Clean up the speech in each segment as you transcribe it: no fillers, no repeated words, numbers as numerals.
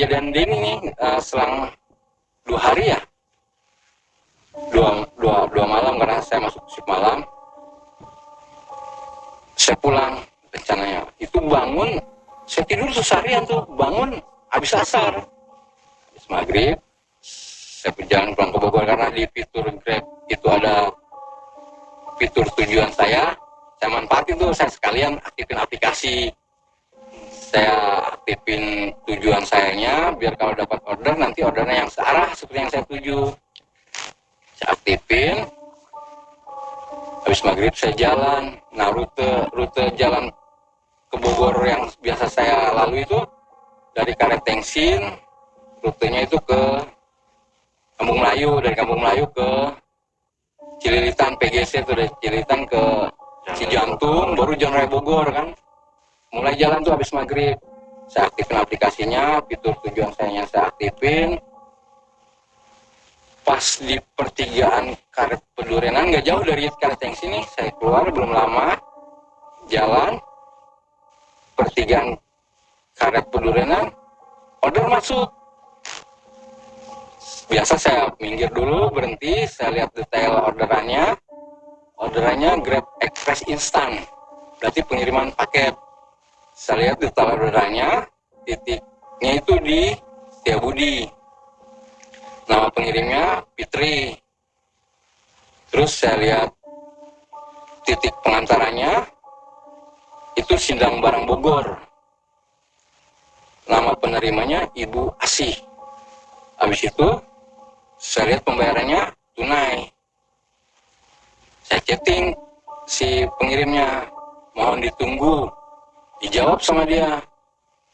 kejadian ini nih selang 2 hari ya, dua malam karena saya masuk shift malam. Saya pulang rencananya itu bangun, saya tidur seharian tuh, bangun habis asar, habis maghrib saya berjalan pulang ke Bogor karena di fitur Grab itu ada fitur tujuan saya manfaatin tuh, saya sekalian aktifin aplikasi, saya aktifin tujuan sayanya biar kalau dapat order nanti ordernya yang searah seperti yang saya tuju. Saya aktifin, habis maghrib saya jalan. Nah rute jalan ke Bogor yang biasa saya lalui itu dari Karet Tengsin, rutenya itu ke Kampung Melayu, dari Kampung Melayu ke Cililitan, PGC itu dari Cililitan ke Cijantung, baru Jalan Raya Bogor kan. Mulai jalan tuh habis maghrib, saya aktifin aplikasinya, fitur tujuan saya aktifin. Pas di pertigaan Karet Pedurenan, nggak jauh dari Karet yang sini, saya keluar belum lama, jalan pertigaan Karet Pedurenan, order masuk. Biasa saya minggir dulu, berhenti, saya lihat detail orderannya Grab Express Instan, berarti pengiriman paket. Saya lihat detail orderannya, titiknya itu di Setiabudi, nama pengirimnya Fitri. Terus saya lihat titik pengantarannya itu Sindang Barang Bogor, nama penerimanya Ibu Asih. Habis itu saya lihat pembayarannya tunai, saya chatting si pengirimnya, mohon ditunggu. Dijawab sama dia,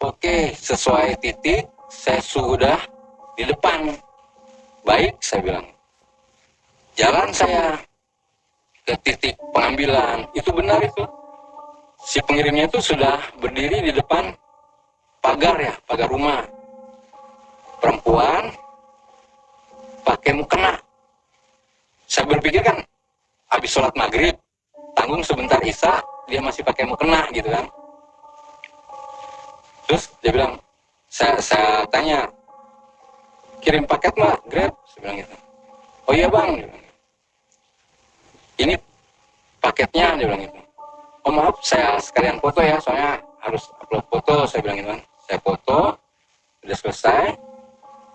oke, sesuai titik, saya sudah di depan. Baik, saya bilang. Jalan saya ke titik pengambilan, itu benar itu. Si pengirimnya itu sudah berdiri di depan pagar rumah. Perempuan, pakai mukena. Saya berpikir kan, habis sholat maghrib, tanggung sebentar isya, dia masih pakai mukena gitu kan. Terus dia bilang, saya tanya, kirim paket mbak, Grab? Saya bilang gitu. Oh iya bang, ini paketnya, dia bilang gitu. Oh maaf, saya sekalian foto ya, soalnya harus upload foto, saya bilang gitu kan. Saya foto, udah selesai,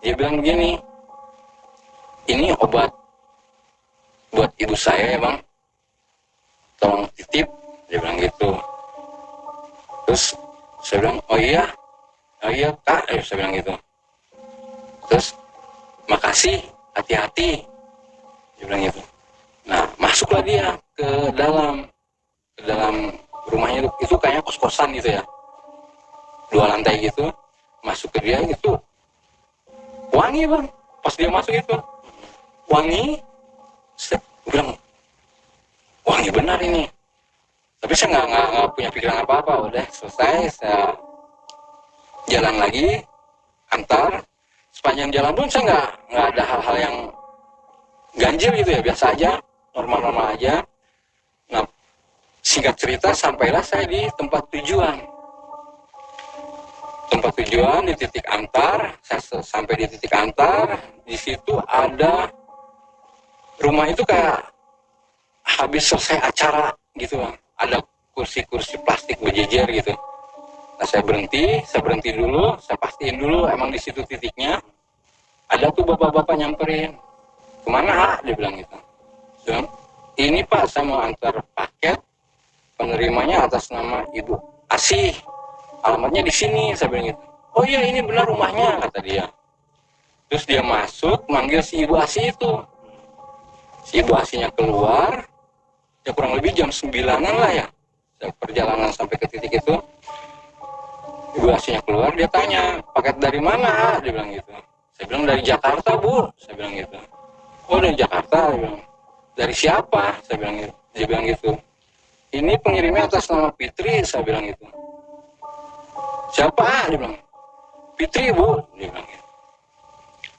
dia bilang begini, ini obat buat ibu saya ya bang, tolong titip, dia bilang gitu. Terus saya bilang, oh iya kak, saya bilang gitu. Terus makasih, hati-hati, dia bilang gitu. Nah masuklah dia ke dalam rumahnya itu kayaknya kos-kosan gitu ya, 2 lantai gitu. Masuk ke dia itu wangi bang, pas dia masuk itu wangi. Saya bilang wangi benar ini, tapi saya nggak punya pikiran apa-apa. Udah selesai, saya jalan lagi antar. Sepanjang jalan pun saya nggak ada hal-hal yang ganjil gitu ya, biasa aja, normal-normal aja. Nah singkat cerita, sampailah saya di tempat tujuan di titik antar. Saya sampai di titik antar, di situ ada rumah itu kayak habis selesai acara gitu bang, ada kursi-kursi plastik berjejer gitu. Nah saya berhenti dulu, saya pastiin dulu emang di situ titiknya. Ada tuh bapak-bapak nyamperin, kemana dia bilang gitu. Dan ini pak, saya mau antar paket, penerimanya atas nama Ibu Asih, alamatnya di sini, saya bilang gitu. Oh iya ini benar rumahnya, kata dia. Terus dia masuk, manggil si Ibu Asih itu. Si Ibu Asihnya keluar, ya kurang lebih jam 9-an lah ya, perjalanan sampai ke titik itu. Ibu Asihnya keluar, dia tanya, paket dari mana? Dia bilang gitu. Saya bilang dari Jakarta bu, saya bilang gitu. Oh dari Jakarta, dia bilang. Dari siapa? Saya bilang gitu. Dia bilang gitu. Ini pengirimnya atas nama Fitri, saya bilang gitu. Siapa? Dia bilang. Fitri bu, dia bilang gitu.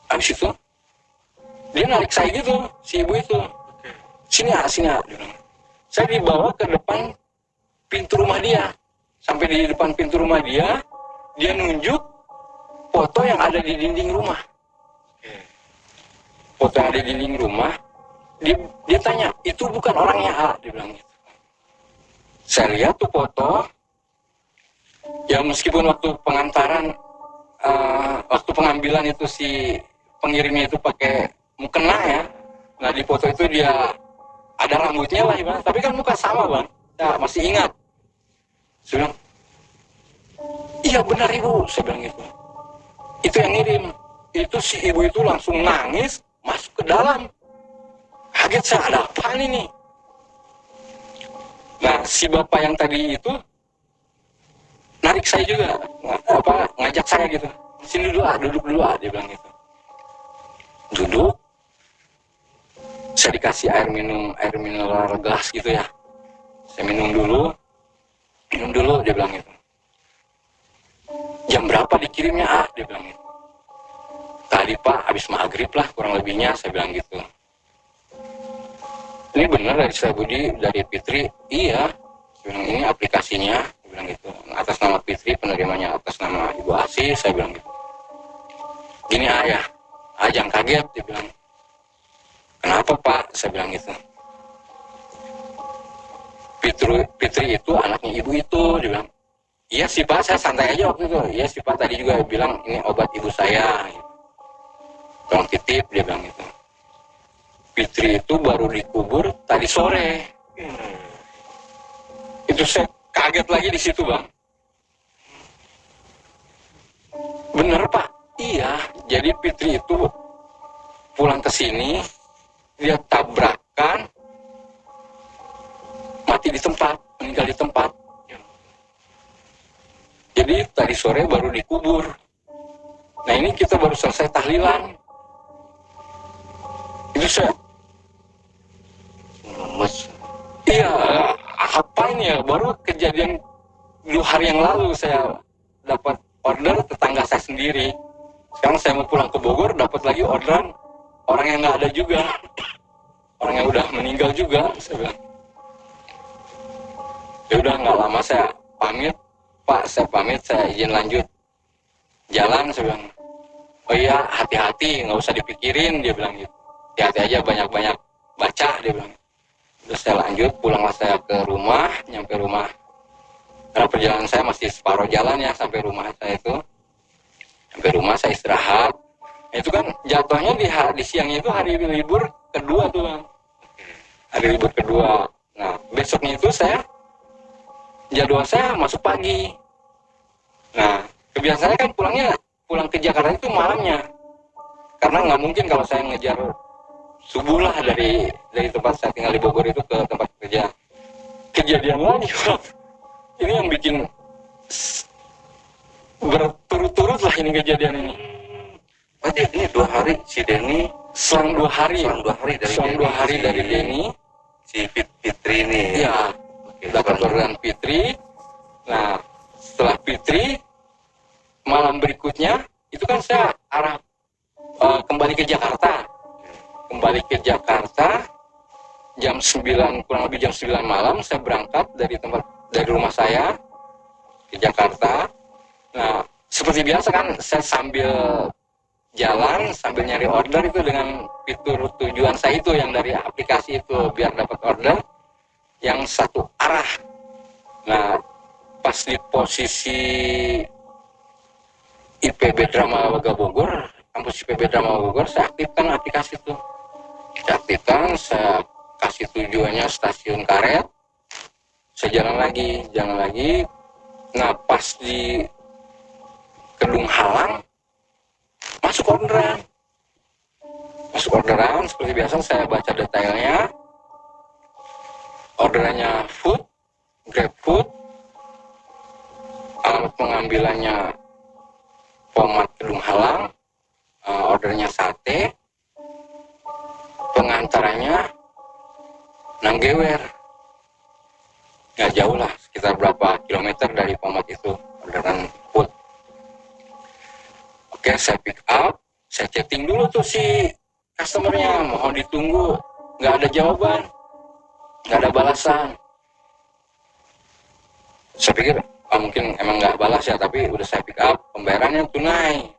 Habis itu dia narik saya gitu, si ibu itu. Sini dia bilang. Saya dibawa ke depan pintu rumah dia. Sampai di depan pintu rumah dia nunjuk foto yang ada di dinding rumah. Foto yang ada di dinding rumah, dia tanya, itu bukan orangnya A, dia bilang gitu. Saya lihat tuh foto, ya meskipun waktu pengantaran, waktu pengambilan itu si pengirimnya itu pakai mukena ya, nah di foto itu dia ada rambutnya lah, bang. Tapi kan muka sama, bang. Nah, masih ingat. Saya bilang, iya benar ibu, saya bilang gitu. Itu yang ngirim. Itu si ibu itu langsung nangis, masuk ke dalam. Kaget saya, ada apa ini? Nah, si bapak yang tadi itu narik saya juga, ngajak saya gitu. Sini dulu, duduk dulu, dia bilang gitu. Duduk. Saya dikasih air mineral gelas gitu ya. Saya minum dulu, dia bilang gitu. Jam berapa dikirimnya, dia bilang gitu. Tadi Pak, habis maghrib lah kurang lebihnya, saya bilang gitu. Ini benar dari saya Budi, dari Fitri, iya. Saya bilang, ini aplikasinya, saya bilang gitu. Atas nama Fitri, penerimanya atas nama Ibu Asih, saya bilang gitu. Gini ayah, jangan kaget, dia bilang. Kenapa Pak, saya bilang gitu. Fitri itu anaknya ibu itu, dia bilang. Iya sih Pak, saya santai aja waktu itu. Iya sih Pak, tadi juga bilang ini obat ibu saya. Tolong titip, dia bilang gitu. Fitri itu baru dikubur tadi sore. Itu saya kaget lagi di situ, Bang. Bener Pak, iya. Jadi Fitri itu pulang ke sini, dia tabrakan, mati di tempat, meninggal di tempat. Jadi tadi sore baru dikubur. Nah ini kita baru selesai tahlilan. Itu saya, iya, apa ini ya? Baru kejadian 2 hari yang lalu saya dapat order tetangga saya sendiri. Sekarang saya mau pulang ke Bogor, dapat lagi orderan orang yang nggak ada juga, orang yang udah meninggal juga. Saya bilang, ya udah nggak lama saya pamit, Pak, saya pamit, saya izin lanjut jalan. Saya bilang, oh iya hati-hati, nggak usah dipikirin, dia bilang gitu. Hati-hati aja, banyak-banyak baca, dia bilang. Terus saya lanjut, pulanglah saya ke rumah, nyampe rumah. Karena perjalanan saya masih separuh jalan ya sampai rumah saya itu. Sampai rumah saya istirahat. Itu kan jatuhnya di siangnya itu hari libur kedua tuh, Bang. Hari libur kedua. Nah, besoknya itu jadwal saya masuk pagi. Nah, kebiasaannya kan pulang ke Jakarta itu malamnya. Karena nggak mungkin kalau saya ngejar subuh lah dari tempat saya tinggal di Bogor itu ke tempat kerja. Kejadian lagi, Bang. Ini yang bikin berturut-turut lah ini kejadian ini. Berarti ini 2 hari si Denny, Selang 2 hari dari Denny, si Fitri ini. Iya, dapat orderan Fitri. Nah, setelah Fitri, malam berikutnya itu kan saya arah kembali ke Jakarta. Jam 9, kurang lebih jam 9 malam saya berangkat dari rumah saya ke Jakarta. Nah, seperti biasa kan saya sambil jalan, sambil nyari order itu dengan fitur tujuan saya itu yang dari aplikasi itu biar dapat order yang satu arah. Nah, pas di posisi IPB Drama Waga Bogor, kampus IPB Drama Bogor, saya aktifkan aplikasi itu. Saya aktifkan, saya kasih tujuannya stasiun karet. Saya jalan lagi. Nah, pas di Kedung Halang, masuk orderan seperti biasa. Saya baca detailnya. Orderannya food, Grab Food, alat pengambilannya Pomat Kedung Halang, ordernya sate, pengantarannya Nanggewer. Nggak jauh lah, sekitar berapa kilometer dari Pomat itu, orderan food. Oke, saya pick up, saya chatting dulu tuh si customernya, mohon ditunggu, nggak ada jawaban, nggak ada balasan. Saya pikir mungkin emang nggak balas ya, tapi udah saya pick up, pembayarannya tunai.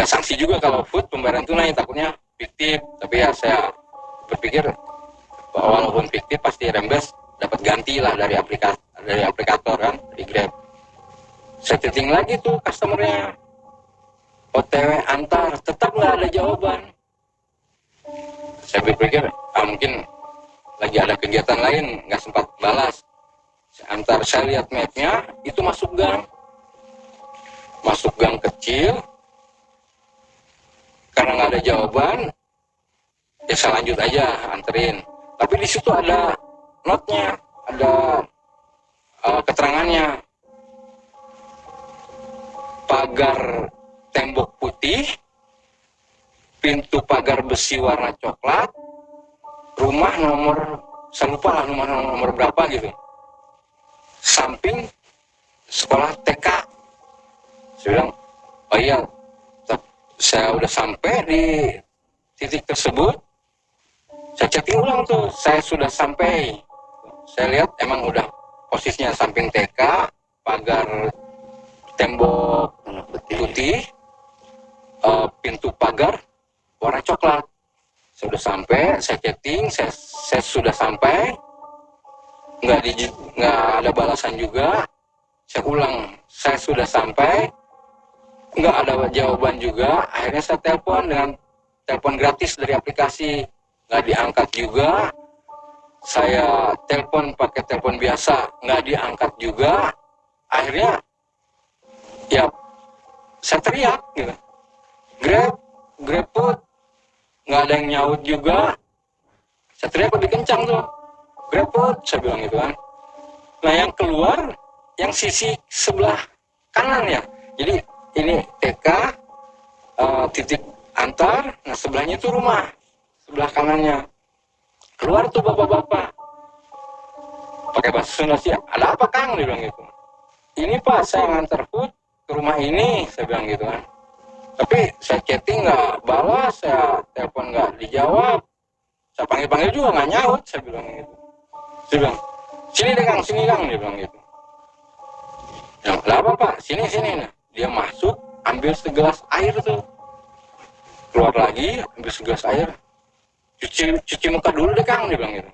sanksi juga kalau food pembayaran tunai, takutnya fiktif. Tapi ya saya berpikir walaupun fiktif pasti rembes dapat ganti lah dari aplikator kan, di Grab. Saya chatting lagi tuh customernya, OTW antar, tetap nggak ada jawaban. Saya berpikir mungkin lagi ada kegiatan lain, nggak sempat balas. Antar, saya lihat mapnya itu masuk gang kecil. Karena nggak ada jawaban, ya saya lanjut aja anterin. Tapi di situ ada notnya, ada keterangannya. Pagar tembok putih, pintu pagar besi warna coklat, rumah nomor, saya lupa lah nomor berapa gitu, samping sekolah TK. Saya bilang, oh iya, saya udah sampai di titik tersebut. Saya chatting ulang tuh, saya sudah sampai. Saya lihat emang udah posisinya samping TK, pagar tembok putih, pintu pagar warna coklat. Saya sudah sampai, saya chatting, saya sudah sampai, nggak ada balasan juga. Saya ulang, saya sudah sampai, nggak ada jawaban juga. Akhirnya saya telepon dengan telepon gratis dari aplikasi, nggak diangkat juga. Saya telepon pakai telepon biasa, nggak diangkat juga. Akhirnya ya saya teriak gitu, GrabFood, nggak ada yang nyaut juga. Saya teriak lebih kencang tuh, GrabFood, saya bilang gitu kan. Nah yang keluar yang sisi sebelah kanan ya, jadi ini TK, titik antar, nah sebelahnya itu rumah, sebelah kanannya. Keluar tuh bapak-bapak pakai bahasa Sunda sih, ada apa Kang, dia bilang gitu. Ini Pak, saya ngantar food ke rumah ini, saya bilang gitu kan. Tapi saya chatting nggak balas, saya telepon nggak dijawab, saya panggil juga nggak nyaut, saya bilang gitu. Dia bilang, sini deh Kang, sini Kang, dia bilang gitu. Nah, apa Pak, sini. Nah, dia masuk, ambil segelas air tuh, keluar lagi, ambil segelas air, cuci muka dulu deh Kang, dia bilang gitu.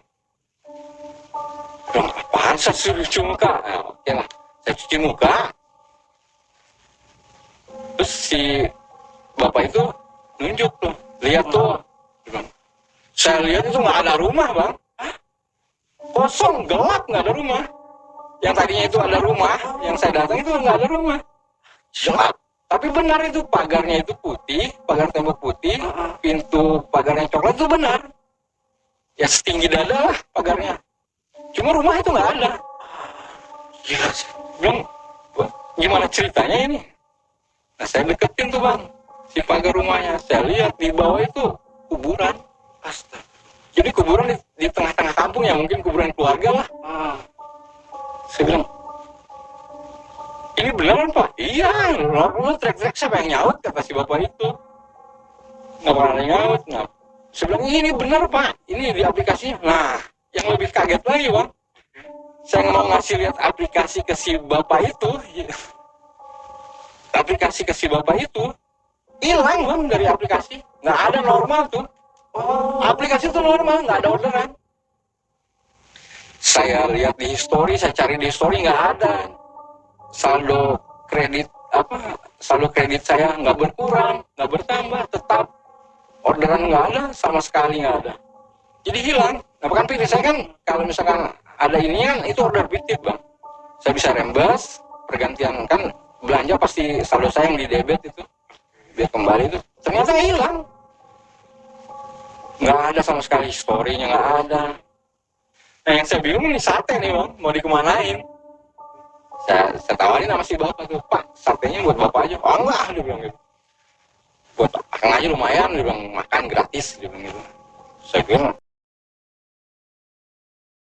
Bilang, apaan saya cuci muka? Nah, oke lah, saya cuci muka. Terus si bapak itu nunjuk tuh, lihat tuh, bilang, saya lihat itu nggak ada rumah Bang. Hah? Kosong, gelap, nggak ada rumah. Yang tadinya itu ada rumah, yang saya datang itu nggak ada rumah, gelap. Tapi benar itu pagarnya itu putih, pagar tembok putih, pintu pagarnya coklat itu benar. Ya setinggi dada lah pagarnya. Cuma rumah itu nggak ada. Gila sih. Bilang, gimana ceritanya ini? Nah saya deketin tuh Bang, si pagar rumahnya. Saya lihat di bawah itu kuburan. Astaga. Jadi kuburan di tengah-tengah kampung ya, mungkin kuburan keluarga lah. Saya bilang, ini beneran Pak? Iya, lu teriak-teriak siapa yang nyaut, kata si bapak itu. Nggak pernah ada nyaut. Nah, saya bilang, ini bener Pak, ini di aplikasinya. Nah, yang lebih kaget lagi Bang, saya mau ngasih lihat aplikasi ke si bapak itu, aplikasi ke si bapak itu hilang Bang dari aplikasi, nggak ada normal tuh. Aplikasi itu normal, nggak ada orderan. Saya lihat di history, saya cari di history, nggak ada. Saldo kredit saya nggak berkurang, nggak bertambah, tetap orderan nggak ada, sama sekali nggak ada. Jadi hilang. Nah bukan fiktif, saya kan kalau misalkan ada ini kan itu order fiktif Bang. Saya bisa rembas, pergantian kan belanja pasti saldo saya yang di debit itu biar kembali itu. Ternyata hilang. Nggak ada sama sekali, story-nya nggak ada. Nah yang saya bingung ini sate nih Bang, mau dikemanain? Saya tawarin sama si bapak tuh, Pak, satenya buat bapak aja. Oh enggak, dia bilang gitu. Buat akang aja lumayan, dia bilang, makan gratis, dia bilang gitu. Saya bilang,